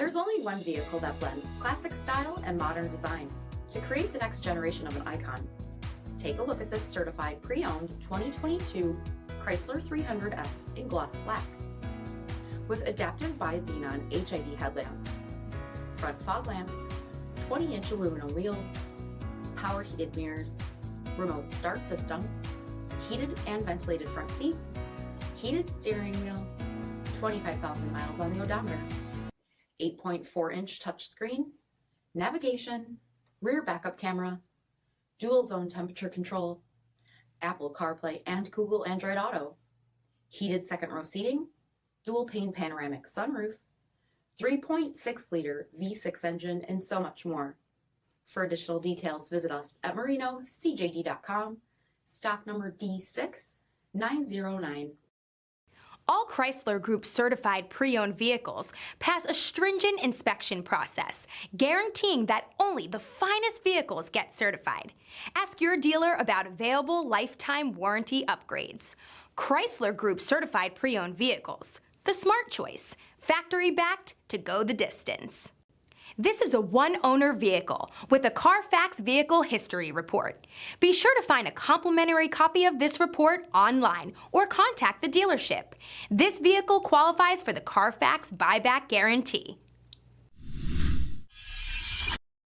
There's only one vehicle that blends classic style and modern design to create the next generation of an icon. Take a look at this certified pre-owned 2022 Chrysler 300S in gloss black. With adaptive bi-xenon HID headlamps, front fog lamps, 20-inch aluminum wheels, power heated mirrors, remote start system, heated and ventilated front seats, heated steering wheel, 25,000 miles on the odometer, 8.4-inch touchscreen, navigation, rear backup camera, dual zone temperature control, Apple CarPlay and Google Android Auto, heated second row seating, dual pane panoramic sunroof, 3.6-liter V6 engine, and so much more. For additional details, visit us at marinocjd.com, stock number D6909. All Chrysler Group certified pre-owned vehicles pass a stringent inspection process, guaranteeing that only the finest vehicles get certified. Ask your dealer about available lifetime warranty upgrades. Chrysler Group certified pre-owned vehicles, the smart choice, factory backed to go the distance. This is a one-owner vehicle with a CARFAX Vehicle History Report. Be sure to find a complimentary copy of this report online or contact the dealership. This vehicle qualifies for the CARFAX buyback guarantee.